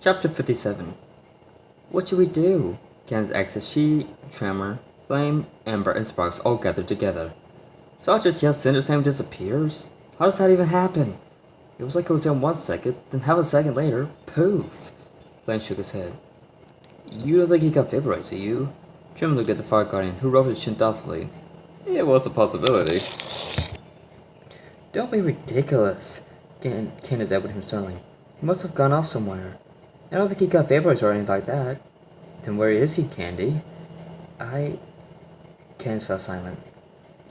Chapter 57. What should we do? Candace asks as she, Tremor, Flame, Ember, and Sparks all gather together. So I just yell Cinder Sam disappears? How does that even happen? It was like it was in 1 second, then half a second later, poof! Flame shook his head. You don't think he got vaporized, do you? Tremor looked at the Fire Guardian, who rubbed his chin thoughtfully. It was a possibility. Don't be ridiculous, Candace echoed him sternly. He must have gone off somewhere. I don't think he got vaporized or anything like that. Then where is he, Candy? Candace fell silent.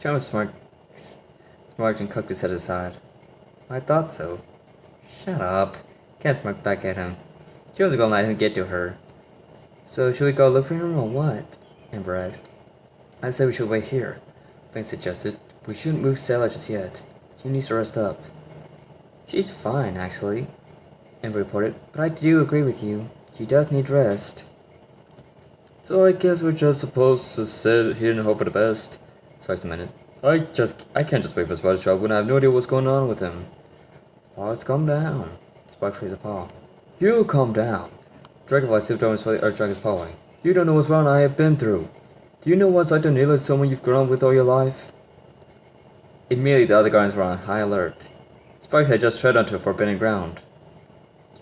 Tremor smirked and cocked his head aside. I thought so. Shut up. Candace smirked back at him. She wasn't gonna let him get to her. So should we go look for him or what? Ember asked. I said we should wait here. Flame suggested. We shouldn't move Stella just yet. She needs to rest up. She's fine, actually, Ember reported, but I do agree with you. She does need rest. So I guess we're just supposed to sit here and hope for the best. Sparks demanded. I can't just wait for Sparks to show up when I have no idea what's going on with him. Sparks, calm down. Sparks raised a paw. You calm down. Dragonfly sipped over and swallowed Dragon's paw away. You don't know what's wrong I have been through. Do you know what's like to nearly someone you've grown up with all your life? Immediately the other guardians were on high alert. Sparks had just tread onto forbidden ground.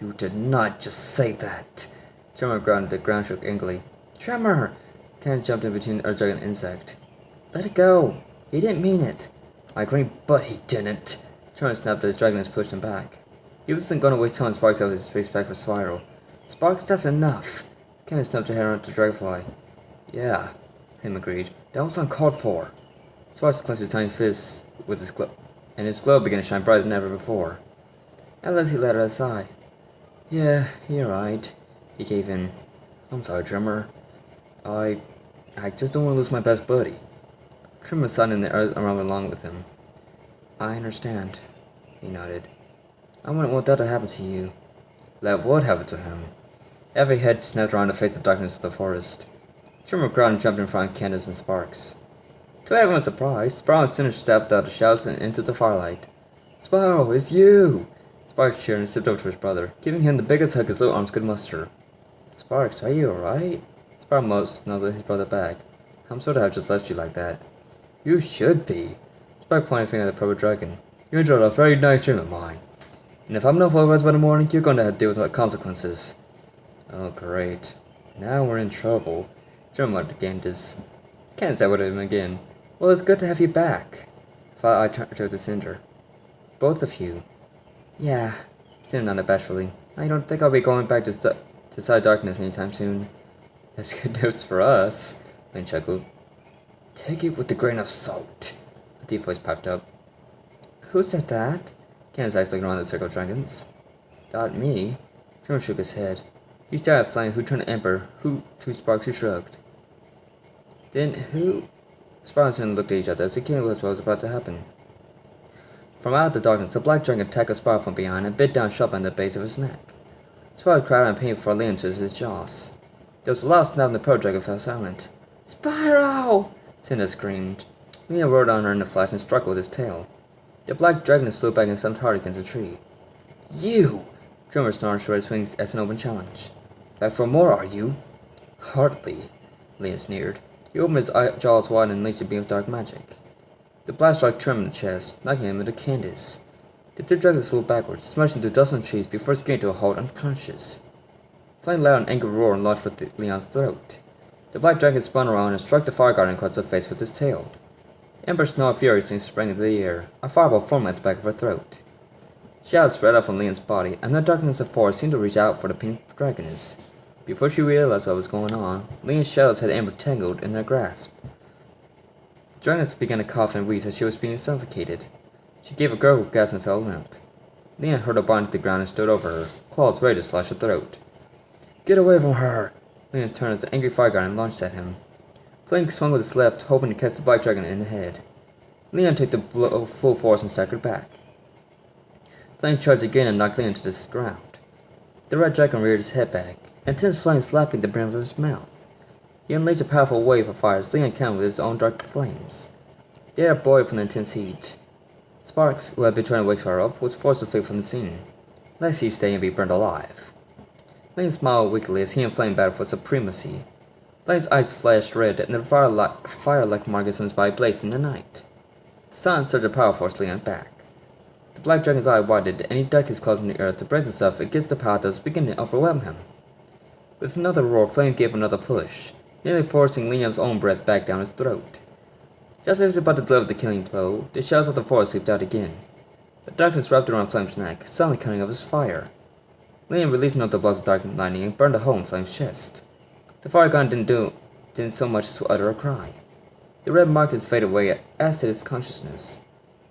You did not just say that. Tremor grounded. The ground shook angrily. Tremor! Candace jumped in between Dragon and Insect. Let it go. He didn't mean it. I agree, but he didn't. Tremor snapped as Dragon pushed him back. He wasn't going to waste time on Sparks out of his space back for Spyro. Sparks, that's enough. Candace snapped her hair onto Dragonfly. Yeah, Tim agreed. That was uncalled for. Sparks clenched his tiny fist with his glove, and his glow began to shine brighter than ever before. At last he let out a sigh. Yeah, you're right. He gave in. I'm sorry, Tremor. I just don't want to lose my best buddy. Tremor sighed in the earth around along with him. I understand, he nodded. I wouldn't want that to happen to you. Let what happen to him? Every head snapped around to face the darkness of the forest. Tremor growled and jumped in front of Candace and Sparks. To everyone's surprise, Spyro and Cinder stepped out of the shadows and into the firelight. Spyro, it's you! Sparks cheered and stepped over to his brother, giving him the biggest hug his little arms could muster. Sparks, are you alright? Spyro snuggled his brother back. I'm sorry to have just left you like that. You should be. Sparks pointed a finger at the purple dragon. You enjoyed a very nice dream of mine. And if I'm not followed by the morning, you're going to have to deal with the consequences. Oh, great. Now we're in trouble. Tremor looked at Candace. Candace said with him again. Well, it's good to have you back. I turned to Cinder. Both of you. Yeah, Cinder nodded bashfully. I don't think I'll be going back to side darkness anytime soon. That's good news for us, Lane chuckled. Take it with a grain of salt, a deep voice piped up. Who said that? Candace's eyes looked around the circle of dragons. Not me. Tremor shook his head. He stared at Flame, who turned to Ember, who to Sparks, who shrugged. Then who? Spyro and Cinder looked at each other as they knew what was about to happen. From out of the darkness, the black dragon tackled Spyro from behind and bit down sharp on the base of his neck. Spyro cried out in pain before leaning to his jaws. There was a loud snap and the pro dragon fell silent. Spyro! Cinder screamed. Leon roared on her in a flash and struck with his tail. The black dragon flew back and slumped hard against a tree. You! Tremor snarled short his wings as an open challenge. Back for more, are you? Hardly, Leon sneered. He opened his jaws wide and unleashed a beam of dark magic. The blast struck Tremor in the chest, knocking him into Candace. The two dragons flew backwards, smashed into dozens of trees before skidding to a halt unconscious. Flame let out an angry roar and launched for Leon's throat. The black dragon spun around and struck the Fire Guardian across the face with his tail. Ember snarled furiously and sprang into the air, a fireball forming at the back of her throat. Shadows spread out from Leon's body, and the darkness of the forest seemed to reach out for the pink dragoness. Before she realized what was going on, Leon's shadows had Ember tangled in their grasp. The dragoness began to cough and wheeze as she was being suffocated. She gave a gurgled gasp and fell limp. Leon hurled her body to the ground and stood over her, claws ready to slash her throat. Get away from her! Leon turned as the angry Fire Guardian launched at him. Flame swung with his left, hoping to catch the black dragon in the head. Leon took the blow full force and staggered back. Flame charged again and knocked Leon to the ground. The red dragon reared his head back, intense flame slapping the brim of his mouth. He unleashed a powerful wave of fire as Leon countered with his own dark flames. The air boiled from the intense heat. Sparks, who had been trying to wake her up, was forced to flee from the scene, lest he stay and be burned alive. Lane smiled weakly as he and Flame battled for supremacy. Flame's eyes flashed red, and the fire-like markings on his body blazed in the night. The sun surged powerfully on back. The black dragon's eye widened, and he dug his claws in the earth to brace himself against the power that was beginning to overwhelm him. With another roar, Flame gave another push, nearly forcing Leon's own breath back down his throat. Just as he was about to deliver the killing blow, the shells of the forest leaped out again. The darkness wrapped around Flame's neck, suddenly cutting off his fire. Leon released another blast of dark lightning and burned a hole in Flame's chest. The fire gun didn't so much as utter a cry. The red markings faded away, as did its consciousness.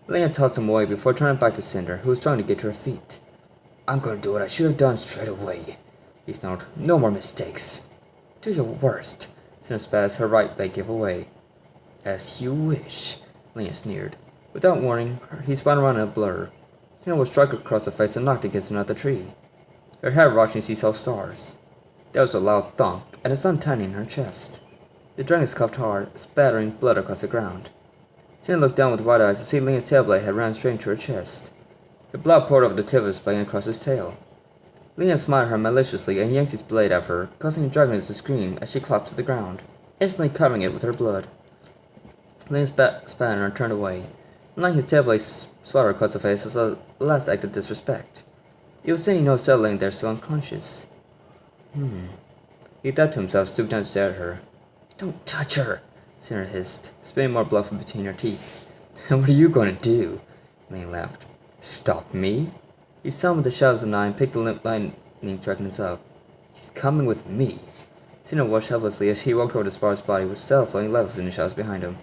Leon tossed him away before turning back to Cinder, who was trying to get to her feet. "I'm going to do what I should have done straight away," he snarled. "No more mistakes." "Do your worst," Cinder spat as her right leg gave away. "As you wish," Leon sneered. Without warning, he spun around in a blur. Cinder was struck across the face and knocked against another tree. Her head rocked and she saw stars. There was a loud thunk, and a sun tightening in her chest. The dragon scuffed hard, spattering blood across the ground. Cinder looked down with wide eyes to see Leon's tail blade had ran straight into her chest. The blood poured over the tip of his blade and across his tail. Leon smiled at her maliciously and yanked his blade out of her, causing the dragon to scream as she collapsed to the ground, instantly covering it with her blood. Leon spat at her and turned away, and laying his tail blade swatted across her face as a last act of disrespect. He was saying no settling there still unconscious. He thought to himself, stooped down to stare at her. "Don't touch her," Cinder hissed, spitting more blood from between her teeth. "And what are you going to do?" Lane laughed. "Stop me?" He summoned the shadows of the night and picked the limp lightning dragons up. "She's coming with me." Cinder watched helplessly as he walked over to Spyro's body with Stella floating levels in the shadows behind him.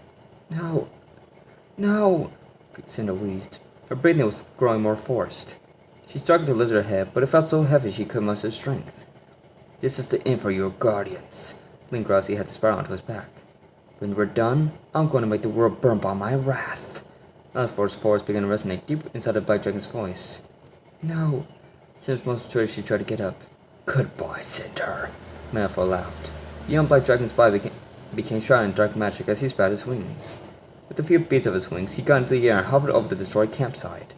"No, no," Cinder wheezed. Her breathing was growing more forced. She struggled to lift her head, but it felt so heavy she couldn't muster strength. "This is the end for your guardians." Lane growled as he had the Spyro onto his back. "When we're done, I'm going to make the world burn by my wrath." Another force began to resonate deep inside the black dragon's voice. "No." Cinder's most mature, she tried to get up. "Goodbye, Cinder." Malfoy laughed. The young black dragon's body became shrouded in dark magic as he spread his wings. With a few beats of his wings, he got into the air and hovered over the destroyed campsite.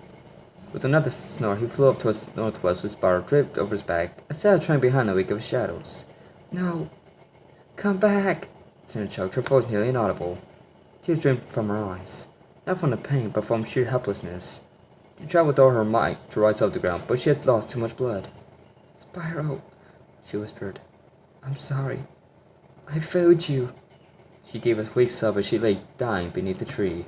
With another snore, he flew off towards the northwest with Spyro draped over his back, instead of trying behind the wake of his shadows. "No. Come back," Cinder choked, her voice nearly inaudible. Tears streamed from her eyes, not from the pain, but from sheer helplessness. She tried with all her might to rise off the ground, but she had lost too much blood. "Spyro," she whispered. "I'm sorry. I failed you." She gave a weak sob as she lay dying beneath the tree.